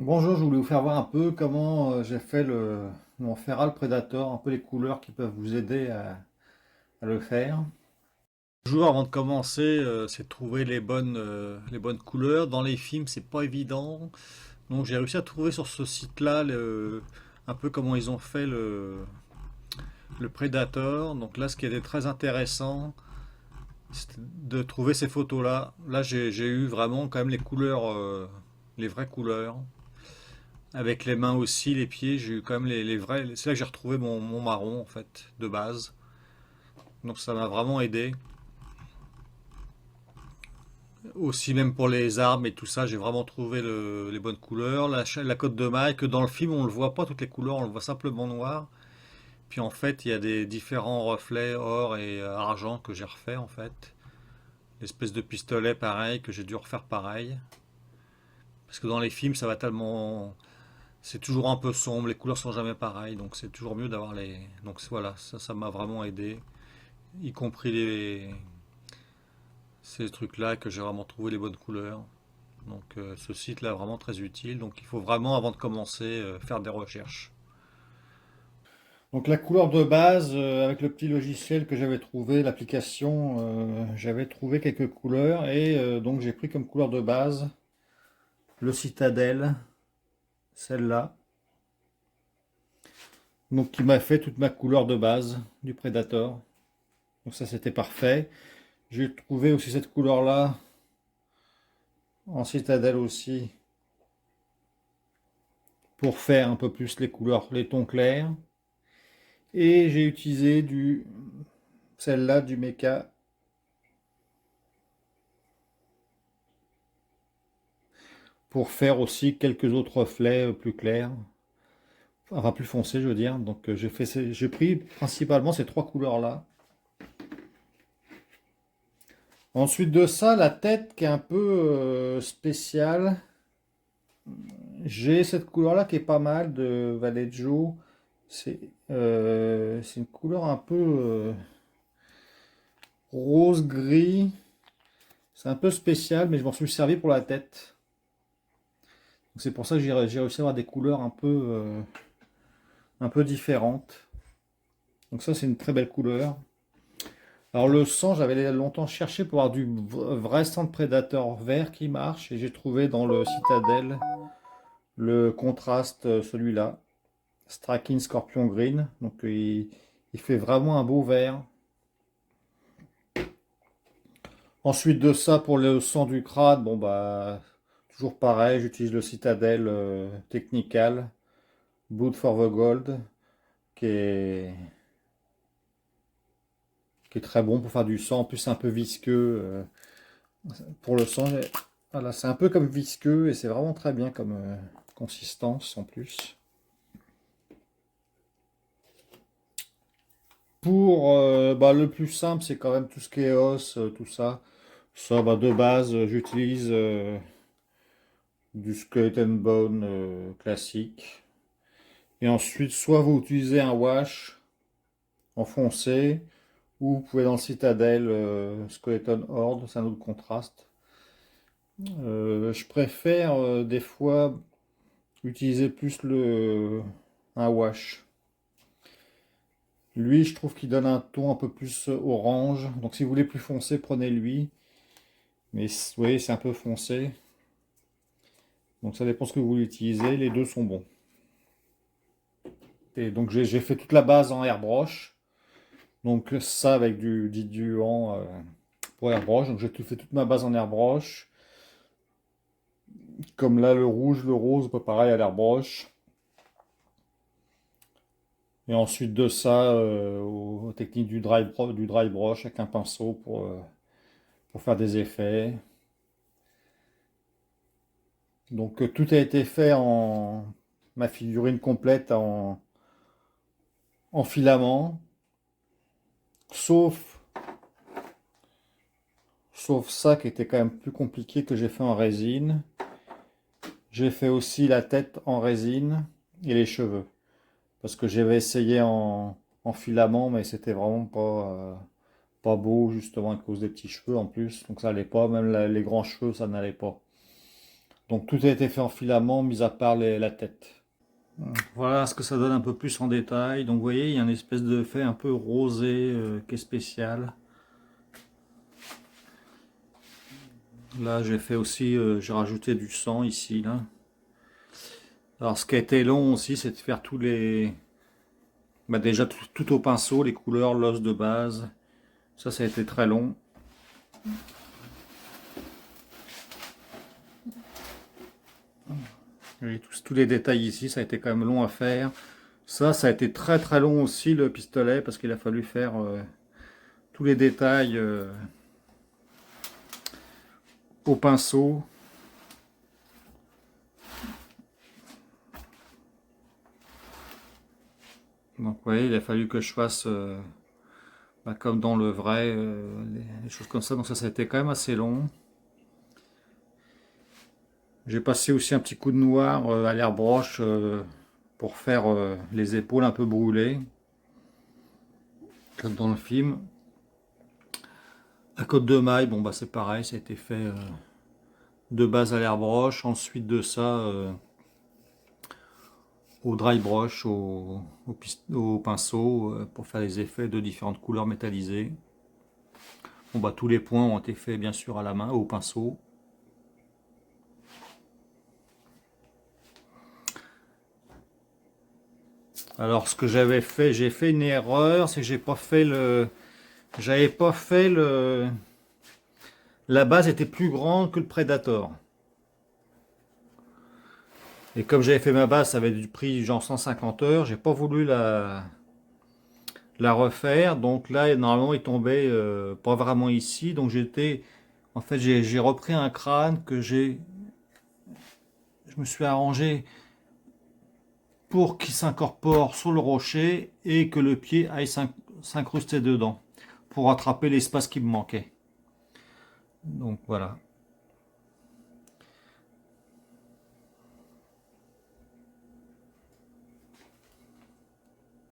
Bonjour, je voulais vous faire voir un peu comment j'ai fait mon Feral Predator, un peu les couleurs qui peuvent vous aider à le faire. Toujours avant de commencer, c'est de trouver les bonnes couleurs. Dans les films, c'est pas évident. Donc j'ai réussi à trouver sur ce site-là un peu comment ils ont fait le Predator. Donc là, ce qui était très intéressant, c'était de trouver ces photos-là. Là, j'ai eu vraiment quand même les couleurs, les vraies couleurs. Avec les mains aussi, les pieds, j'ai eu quand même les vrais. C'est là que j'ai retrouvé mon marron en fait, de base. Donc ça m'a vraiment aidé. Aussi même pour les armes et tout ça, j'ai vraiment trouvé les bonnes couleurs. La cotte de maille, que dans le film on ne le voit pas toutes les couleurs, on le voit simplement noir. Puis en fait il y a des différents reflets or et argent que j'ai refait en fait. L'espèce de pistolet pareil que j'ai dû refaire pareil. Parce que dans les films ça va tellement... C'est toujours un peu sombre, les couleurs sont jamais pareilles, donc c'est toujours mieux d'avoir les... Donc voilà, ça m'a vraiment aidé. Y compris ces trucs-là que j'ai vraiment trouvé les bonnes couleurs. Donc ce site-là est vraiment très utile. Donc il faut vraiment, avant de commencer, faire des recherches. Donc la couleur de base, avec le petit logiciel que j'avais trouvé, l'application, j'avais trouvé quelques couleurs et donc j'ai pris comme couleur de base le citadelle, celle-là, donc qui m'a fait toute ma couleur de base du Predator. Donc ça c'était parfait. J'ai trouvé aussi cette couleur-là en citadelle aussi pour faire un peu plus les couleurs, les tons clairs. Et j'ai utilisé celle-là du Mecha pour faire aussi quelques autres reflets plus clairs, enfin plus foncés, je veux dire. Donc j'ai pris principalement ces trois couleurs-là. Ensuite de ça, la tête qui est un peu spéciale. J'ai cette couleur-là qui est pas mal de Vallejo. C'est une couleur un peu rose-gris. C'est un peu spécial, mais je m'en suis servi pour la tête. C'est pour ça que j'ai réussi à avoir des couleurs un peu différentes. Donc ça, c'est une très belle couleur. Alors le sang, j'avais longtemps cherché pour avoir du vrai sang de prédateur vert qui marche. Et j'ai trouvé dans le Citadel le contraste, celui-là. Strakin Scorpion Green. Donc il fait vraiment un beau vert. Ensuite de ça, pour le sang du crâne, bon bah toujours pareil, j'utilise le Citadel Technical Blood for the Gold qui est, qui est très bon pour faire du sang. En plus, c'est un peu visqueux pour le sang. Voilà, c'est un peu comme visqueux et c'est vraiment très bien comme consistance en plus. Pour bah, le plus simple, c'est quand même tout ce qui est os, tout ça. Ça, bah, de base, j'utilise du Skeleton Bone classique. Et ensuite, soit vous utilisez un wash enfoncé, ou vous pouvez dans le Citadel Skeleton Horde, c'est un autre contraste. Je préfère des fois utiliser plus un wash. Lui, je trouve qu'il donne un ton un peu plus orange. Donc si vous voulez plus foncé, prenez lui. Mais vous voyez, c'est un peu foncé. Donc ça dépend ce que vous voulez utiliser. Les deux sont bons. Et donc j'ai fait toute la base en airbrush. Donc ça avec du diluant pour airbrush. Donc j'ai tout fait toute ma base en airbrush. Comme là, le rouge, le rose, pas pareil à l'airbrush. Et ensuite de ça, aux techniques du dry brush avec un pinceau pour faire des effets. Donc tout a été fait en ma figurine complète en filament, sauf, sauf ça qui était quand même plus compliqué que j'ai fait en résine. J'ai fait aussi la tête en résine et les cheveux. Parce que j'avais essayé en filament, mais c'était vraiment pas beau, justement à cause des petits cheveux en plus. Donc ça allait pas, même les grands cheveux, ça n'allait pas. Donc tout a été fait en filament, mis à part la tête. Voilà ce que ça donne un peu plus en détail. Donc vous voyez, il y a une espèce de fait un peu rosé qui est spécial. Là, j'ai fait aussi, j'ai rajouté du sang ici, là. Alors, ce qui a été long aussi, c'est de faire tous les... Bah, déjà, tout au pinceau, les couleurs, l'os de base. Ça a été très long. Et tous les détails ici, ça a été quand même long à faire. Ça a été très très long aussi, le pistolet, parce qu'il a fallu faire tous les détails au pinceau. Donc vous voyez, il a fallu que je fasse, bah, comme dans le vrai, les choses comme ça. Donc ça a été quand même assez long. J'ai passé aussi un petit coup de noir à l'airbrush pour faire les épaules un peu brûlées, comme dans le film. La côte de maille, bon bah c'est pareil, ça a été fait de base à l'airbrush, ensuite de ça au dry brush, au pinceau, pour faire les effets de différentes couleurs métallisées. Bon bah tous les points ont été faits bien sûr à la main, au pinceau. Alors ce que j'avais fait, j'ai fait une erreur, c'est que j'avais pas fait la base était plus grande que le Predator. Et comme j'avais fait ma base, ça avait du prix genre 150 heures, j'ai pas voulu la refaire. Donc là, normalement, il tombait pas vraiment ici. Donc en fait, j'ai repris un crâne je me suis arrangé pour qu'il s'incorpore sur le rocher et que le pied aille s'incruster dedans pour rattraper l'espace qui me manquait. Donc voilà.